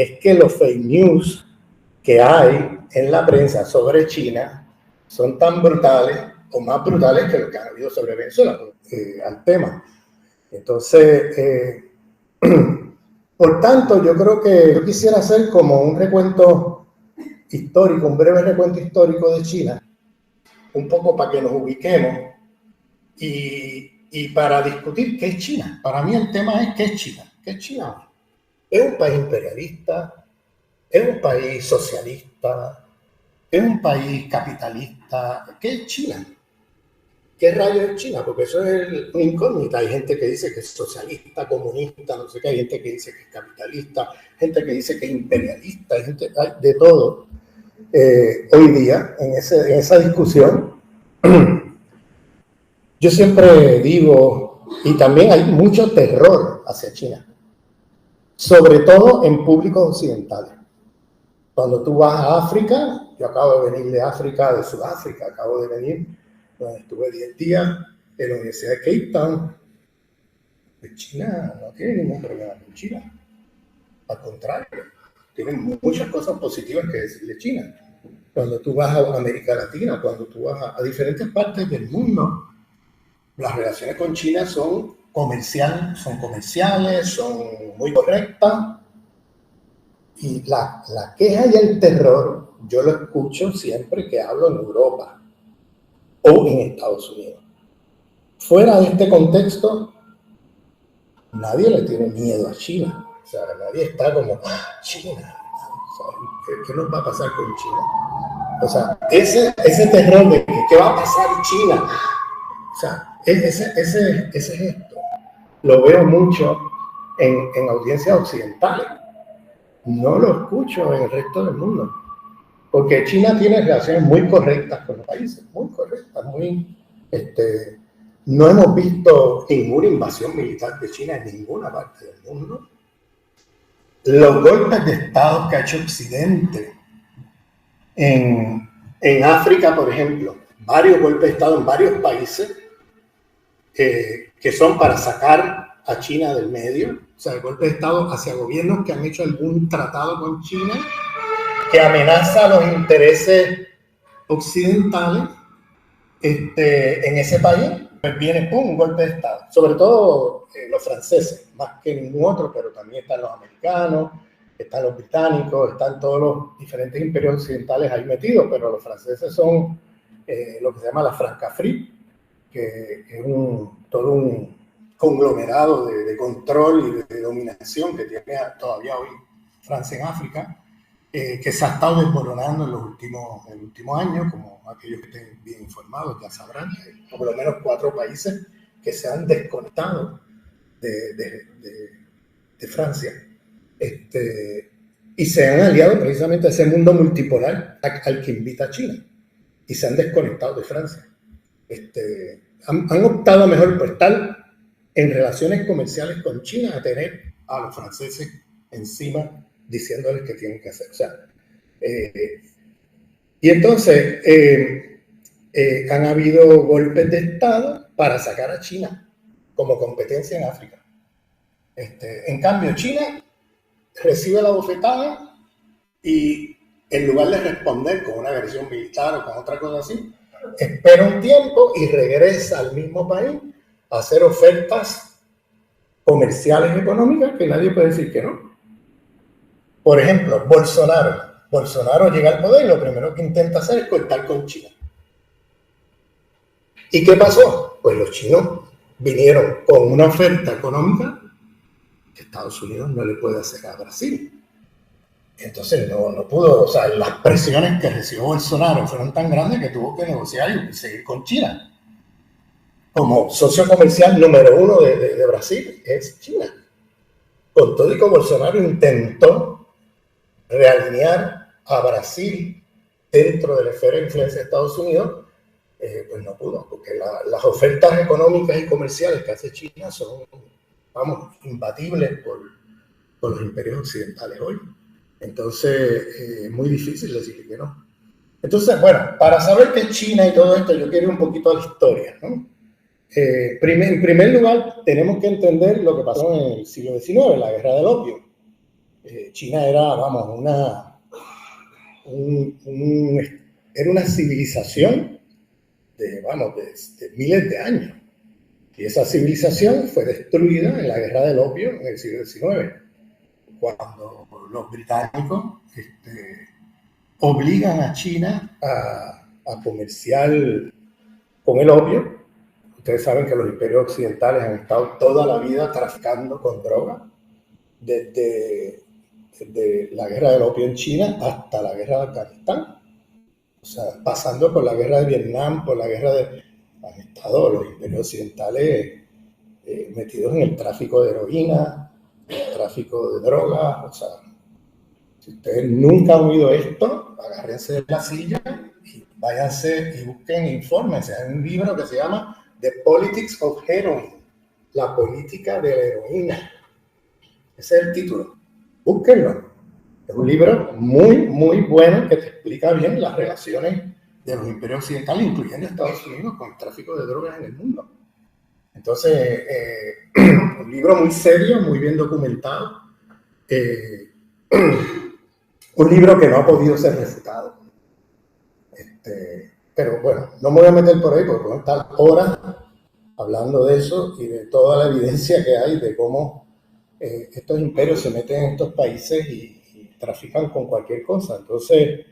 es que los fake news que hay en la prensa sobre China son tan brutales o más brutales que lo que han habido sobre Venezuela, al tema. Entonces, por tanto, yo creo que yo quisiera hacer como un recuento histórico, un breve recuento histórico de China, un poco para que nos ubiquemos y para discutir qué es China. Para mí el tema es qué es China. ¿Qué es China? ¿Es un país imperialista? ¿Es un país socialista? ¿Es un país capitalista? ¿Qué es China? ¿Qué rayos es China? Porque eso es una incógnita. Hay gente que dice que es socialista, comunista, no sé qué. Hay gente que dice que es capitalista, gente que dice que es imperialista, hay gente de todo. Hoy día, en esa discusión, yo siempre digo, y también hay mucho terror hacia China, sobre todo en públicos occidentales. Cuando tú vas a África, yo acabo de venir de África, de Sudáfrica, acabo de venir, donde estuve 10 días en la Universidad de Cape Town. Pues China no tiene ningún problema con China. Al contrario, tienen muchas cosas positivas que decirle China. Cuando tú vas a América Latina, cuando tú vas a diferentes partes del mundo, las relaciones con China son comerciales, son muy correctas. Y la queja y el terror, yo lo escucho siempre que hablo en Europa o en Estados Unidos. Fuera de este contexto, nadie le tiene miedo a China. O sea, nadie está como, China, ¿qué nos va a pasar con China? O sea, ese terror de qué va a pasar en China. O sea, ese gesto lo veo mucho en audiencias occidentales. No lo escucho en el resto del mundo. Porque China tiene relaciones muy correctas con los países, muy correctas, no hemos visto ninguna invasión militar de China en ninguna parte del mundo. Los golpes de Estado que ha hecho Occidente en África, por ejemplo, varios golpes de Estado en varios países que son para sacar a China del medio, o sea, golpes de Estado hacia gobiernos que han hecho algún tratado con China que amenaza los intereses occidentales en ese país, pues viene un golpe de Estado. Sobre todo los franceses, más que ningún otro, pero también están los americanos, están los británicos, están todos los diferentes imperios occidentales ahí metidos, pero los franceses son lo que se llama la Francafrique, que es todo un conglomerado de control y de dominación que tiene todavía hoy Francia en África, que se ha estado desmoronando en los últimos años, como aquellos que estén bien informados ya sabrán, hay por lo menos 4 países que se han desconectado de Francia, y se han aliado precisamente a ese mundo multipolar al que invita a China, y se han desconectado de Francia. Han optado mejor por estar en relaciones comerciales con China a tener a los franceses encima diciéndoles qué tienen que hacer. O sea, y entonces han habido golpes de Estado para sacar a China como competencia en África. En cambio, China recibe la bofetada y en lugar de responder con una agresión militar o con otra cosa así, espera un tiempo y regresa al mismo país a hacer ofertas comerciales y económicas que nadie puede decir que no. Por ejemplo, Bolsonaro llega al poder y lo primero que intenta hacer es cortar con China. ¿Y qué pasó? Pues los chinos vinieron con una oferta económica que Estados Unidos no le puede hacer a Brasil. Entonces no pudo, o sea, las presiones que recibió Bolsonaro fueron tan grandes que tuvo que negociar y seguir con China. Como socio comercial número 1 de Brasil es China. Con todo y que Bolsonaro intentó realinear a Brasil dentro de la esfera de influencia de Estados Unidos, pues no pudo, porque las ofertas económicas y comerciales que hace China son, vamos, imbatibles por los imperios occidentales hoy. Entonces, es muy difícil decirle que no. Entonces, bueno, para saber qué es China y todo esto, yo quiero ir un poquito a la historia, ¿no? En primer lugar, tenemos que entender lo que pasó en el siglo XIX, la Guerra del Opio. China era, vamos, era una civilización de miles de años. Y esa civilización fue destruida en la Guerra del Opio en el siglo XIX, cuando los británicos obligan a China a comerciar con el opio. Ustedes saben que los imperios occidentales han estado toda la vida traficando con droga, desde la guerra del opio en China hasta la guerra de Afganistán. O sea, pasando por la guerra de Vietnam, por la guerra de... Han estado los imperios occidentales metidos en el tráfico de heroína, el tráfico de drogas. O sea, si ustedes nunca han oído esto, agárrense de la silla y váyanse y busquen, infórmense. Hay un libro que se llama The Politics of Heroin, la política de la heroína. Ese es el título. Búsquenlo. Es un libro muy, muy bueno que te explica bien las relaciones de los imperios occidentales, incluyendo Estados Unidos, con el tráfico de drogas en el mundo. Entonces, un libro muy serio, muy bien documentado. Un libro que no ha podido ser refutado. Pero bueno, no me voy a meter por ahí porque podemos estar horas hablando de eso y de toda la evidencia que hay de cómo estos imperios se meten en estos países y trafican con cualquier cosa. Entonces,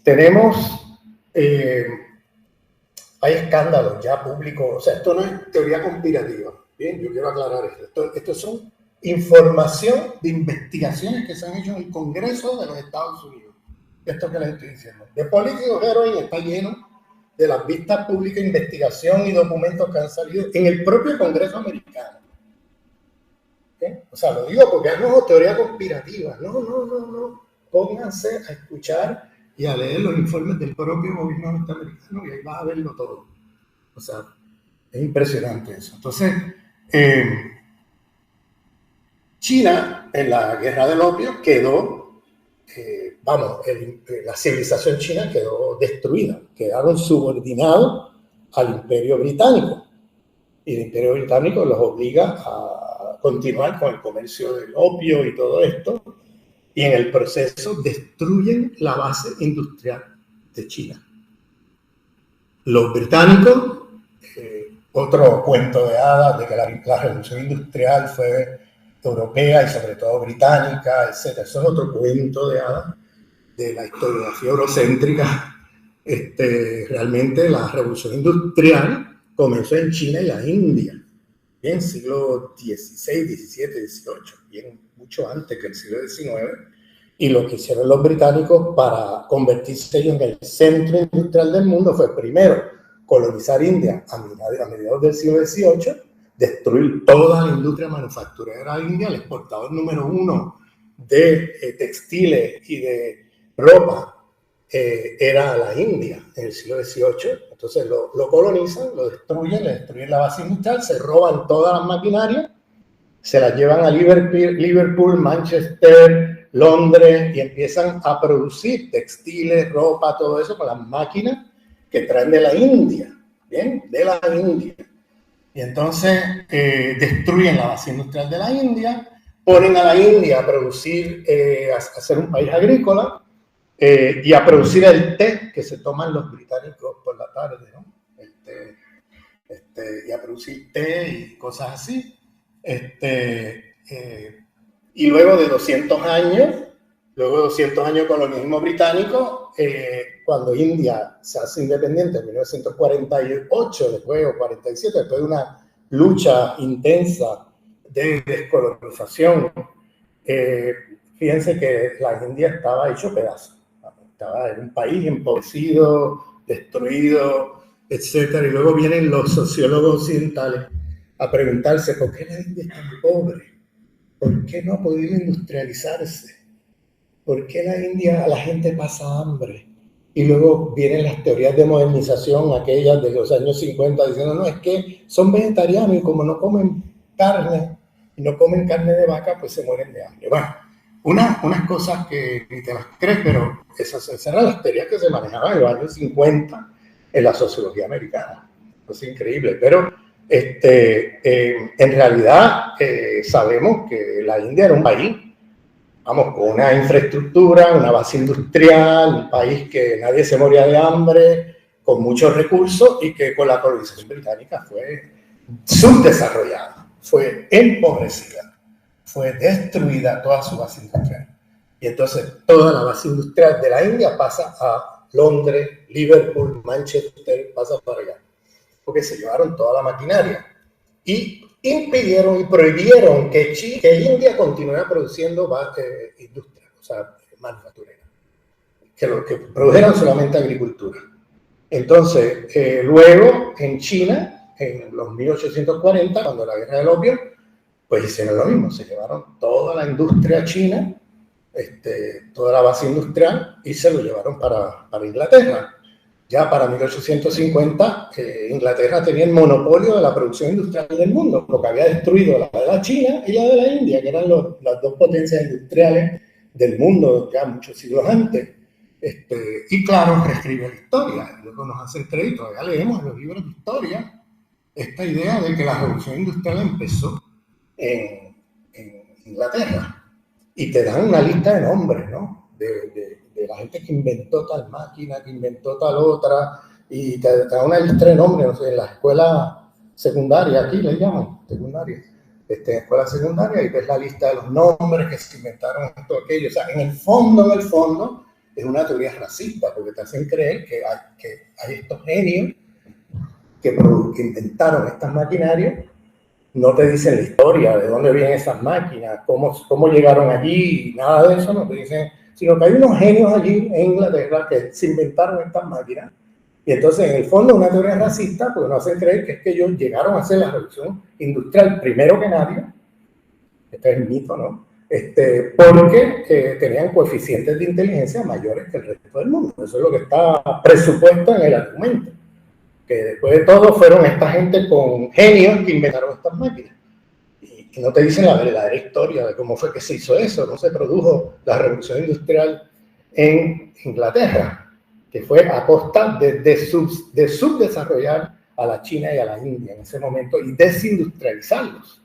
tenemos, hay escándalos ya públicos, o sea, esto no es teoría conspirativa, bien, yo quiero aclarar esto son información de investigaciones que se han hecho en el Congreso de los Estados Unidos. Esto que les estoy diciendo. The Politics of Heroin está lleno de las vistas públicas, investigación y documentos que han salido en el propio Congreso americano. ¿Okay? O sea, lo digo porque no es teoría conspirativa. No. Pónganse a escuchar y a leer los informes del propio gobierno norteamericano y ahí vas a verlo todo. O sea, es impresionante eso. Entonces, China, en la guerra del opio, quedó, la civilización china quedó destruida, quedaron subordinados al imperio británico. Y el imperio británico los obliga a continuar con el comercio del opio y todo esto, y en el proceso destruyen la base industrial de China. Los británicos, otro cuento de hadas de que la revolución industrial fue europea y sobre todo británica, etc. Eso es otro cuento de hadas de la historiografía eurocéntrica. Realmente la revolución industrial comenzó en China y la India, bien siglo XVI, XVII, XVIII, bien mucho antes que el siglo XIX, y lo que hicieron los británicos para convertirse en el centro industrial del mundo fue primero colonizar India a mediados del siglo XVIII, destruir toda la industria manufacturera de India, el exportador número uno de textiles y de ropa era la India en el siglo XVIII. Entonces lo colonizan, lo destruyen, le destruyen la base industrial, se roban todas las maquinarias, se las llevan a Liverpool, Manchester, Londres y empiezan a producir textiles, ropa, todo eso con las máquinas que traen de la India, ¿bien? De la India. Y entonces destruyen la base industrial de la India, ponen a la India a producir, a ser un país agrícola, y a producir el té que se toman los británicos por la tarde, ¿no? Y a producir té y cosas así. Y luego de 200 años de colonialismo británico, cuando India se hace independiente en 1948, después, o 47, después de una lucha intensa de descolonización, fíjense que la India estaba hecho pedazo. Estaba en un país empobrecido, destruido, etcétera. Y luego vienen los sociólogos occidentales a preguntarse por qué la India es tan pobre, por qué no ha podido industrializarse, por qué la India la gente pasa hambre. Y luego vienen las teorías de modernización, aquellas de los años 50, diciendo, no, es que son vegetarianos y como no comen carne, y no comen carne de vaca, pues se mueren de hambre. Bueno, unas cosas que ni te las crees, pero esas eran las teorías que se manejaban en los años 50 en la sociología americana. Es increíble, pero En realidad sabemos que la India era un país, vamos, con una infraestructura, una base industrial, un país que nadie se moría de hambre, con muchos recursos y que con la colonización británica fue subdesarrollada, fue empobrecida, fue destruida toda su base industrial. Y entonces toda la base industrial de la India pasa a Londres, Liverpool, Manchester, pasa para allá, porque se llevaron toda la maquinaria y impidieron y prohibieron que India continuara produciendo industria, o sea, manufacturera, que produjeran solamente agricultura. Entonces, luego en China, en los 1840, cuando la guerra del opio, pues hicieron lo mismo, se llevaron toda la industria china, toda la base industrial, y se lo llevaron para Inglaterra. Ya para 1850, Inglaterra tenía el monopolio de la producción industrial del mundo, lo que había destruido la de la China y la de la India, que eran las dos potencias industriales del mundo ya muchos siglos antes. Y claro, reescribe la historia. Luego nos hacen crédito, ya leemos en los libros de historia esta idea de que la revolución industrial empezó en Inglaterra. Y te dan una lista de nombres, ¿no? De la gente que inventó tal máquina, que inventó tal otra, y te dan una lista de nombres, no sé, en la escuela secundaria, aquí le llaman secundaria, escuela secundaria, y ves la lista de los nombres que se inventaron esto, aquello. O sea, en el fondo, es una teoría racista, porque te hacen creer que hay estos genios que inventaron estas maquinarias. No te dicen la historia, de dónde vienen esas máquinas, cómo llegaron allí, nada de eso no te dicen, sino que hay unos genios allí en Inglaterra que se inventaron estas máquinas. Y entonces, en el fondo, una teoría racista, porque nos hacen creer que es que ellos llegaron a hacer la revolución industrial primero que nadie. Este es el mito, ¿no? Porque tenían coeficientes de inteligencia mayores que el resto del mundo. Eso es lo que está presupuesto en el argumento. Que después de todo fueron esta gente con genios que inventaron estas máquinas. Y no te dicen la verdadera historia de cómo fue que se hizo eso, cómo se produjo la revolución industrial en Inglaterra, que fue a costa de subdesarrollar a la China y a la India en ese momento y desindustrializarlos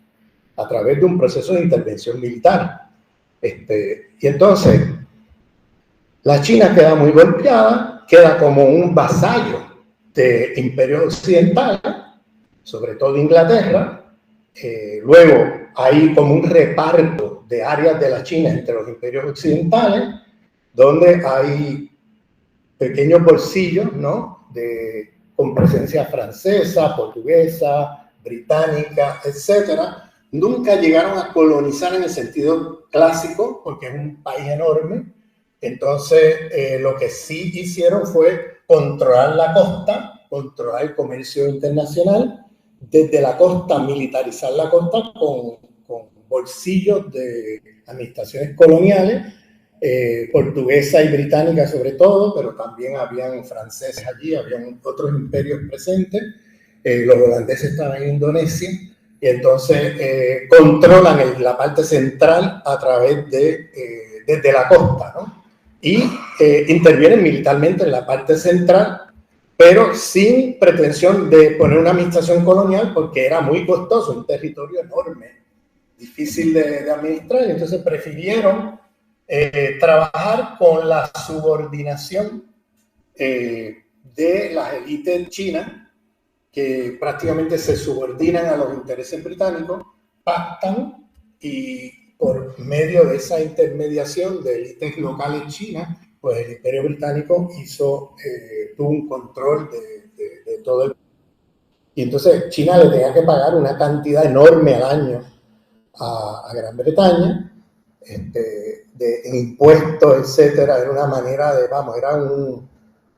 a través de un proceso de intervención militar. Y entonces, la China queda muy golpeada, queda como un vasallo de imperio occidental, sobre todo Inglaterra. Luego hay como un reparto de áreas de la China entre los imperios occidentales, donde hay pequeños bolsillos, ¿no? Con presencia francesa, portuguesa, británica, etcétera. Nunca llegaron a colonizar en el sentido clásico, porque es un país enorme. Entonces, lo que sí hicieron fue controlar la costa, controlar el comercio internacional, desde la costa, militarizar la costa con bolsillos de administraciones coloniales, portuguesa y británica sobre todo, pero también habían franceses allí, habían otros imperios presentes, los holandeses estaban en Indonesia, y entonces controlan la parte central a través desde la costa, ¿no? Y intervienen militarmente en la parte central, pero sin pretensión de poner una administración colonial, porque era muy costoso, un territorio enorme, difícil de administrar, y entonces prefirieron trabajar con la subordinación de las élites chinas, que prácticamente se subordinan a los intereses británicos, pactan y por medio de esa intermediación de élites locales chinas, pues el Imperio Británico tuvo un control de todo el... Y entonces China le tenía que pagar una cantidad enorme al año a Gran Bretaña, en impuestos, etcétera. Era una manera era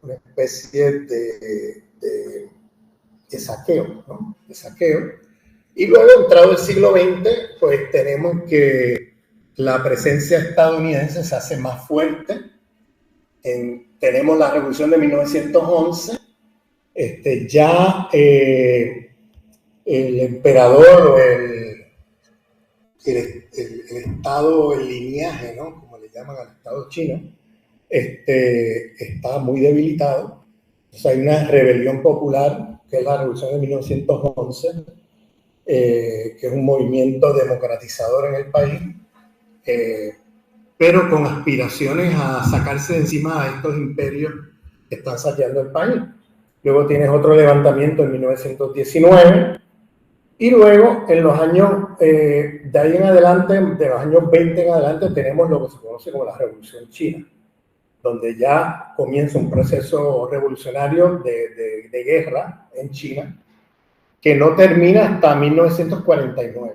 una especie de saqueo, ¿no? De saqueo. Y luego, entrado el siglo XX, pues tenemos que la presencia estadounidense se hace más fuerte. Tenemos la Revolución de 1911. Ya el emperador o el estado, el lineaje, ¿no? Como le llaman al estado chino, está muy debilitado. O sea, hay una rebelión popular que es la revolución de 1911, que es un movimiento democratizador en el país, pero con aspiraciones a sacarse de encima a estos imperios que están saqueando el país. Luego tienes otro levantamiento en 1919, y luego en los años, de ahí en adelante, de los años 20 en adelante, tenemos lo que se conoce como la Revolución China, donde ya comienza un proceso revolucionario de guerra en China, que no termina hasta 1949.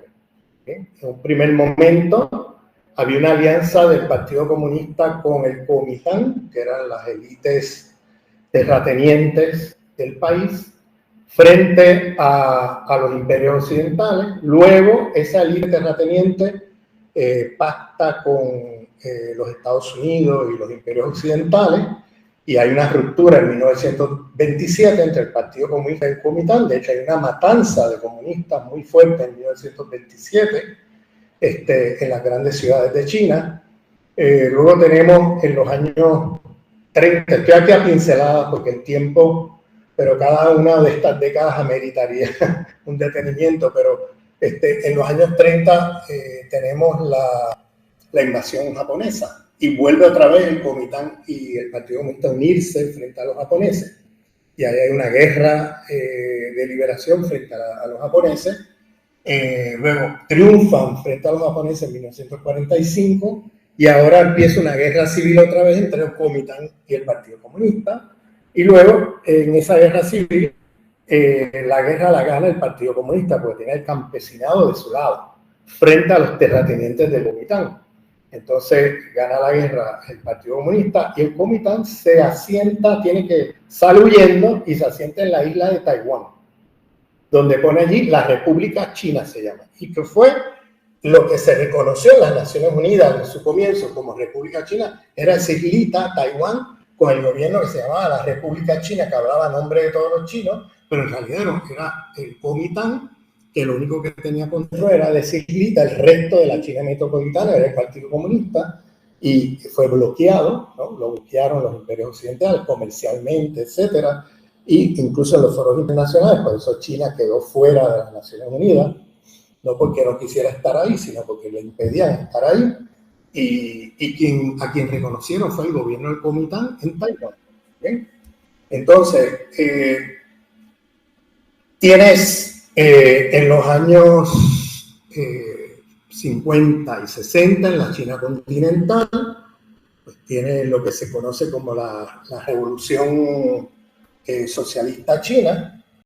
En un primer momento había una alianza del Partido Comunista con el Kuomintang, que eran las élites terratenientes del país, frente a los imperios occidentales. Luego esa élite terrateniente pacta con los Estados Unidos y los imperios occidentales, y hay una ruptura en 1927 entre el Partido Comunista y el Kuomintang. De hecho, hay una matanza de comunistas muy fuerte en 1927 en las grandes ciudades de China. Luego tenemos en los años 30, estoy aquí a pinceladas porque el tiempo, pero cada una de estas décadas ameritaría un detenimiento, pero en los años 30 tenemos la invasión japonesa, y vuelve otra vez el Kuomintang y el Partido Comunista a unirse frente a los japoneses, y ahí hay una guerra de liberación frente a los japoneses. Luego triunfan frente a los japoneses en 1945, y ahora empieza una guerra civil otra vez entre el Kuomintang y el Partido Comunista, y luego en esa guerra civil la guerra la gana el Partido Comunista porque tiene el campesinado de su lado frente a los terratenientes del Kuomintang. Entonces gana la guerra el Partido Comunista, y el Kuomintang se asienta, sale huyendo y se asienta en la isla de Taiwán, donde pone allí la República China, se llama, y que fue lo que se reconoció en las Naciones Unidas en su comienzo como República China. Era esa islita, Taiwán, con el gobierno que se llamaba la República China, que hablaba a nombre de todos los chinos, pero en realidad era el Kuomintang, que lo único que tenía control era de esa islita. El resto de la China metropolitana era el Partido Comunista, y fue bloqueado, ¿no? Lo bloquearon los imperios occidentales comercialmente, etcétera, y incluso en los foros internacionales. Por eso China quedó fuera de las Naciones Unidas, no porque no quisiera estar ahí, sino porque le impedían estar ahí, y a quien reconocieron fue el gobierno del Kuomintang en Taiwán. ¿Bien? Entonces, tienes en los años 50 y 60 en la China continental, pues tiene lo que se conoce como la revolución socialista china,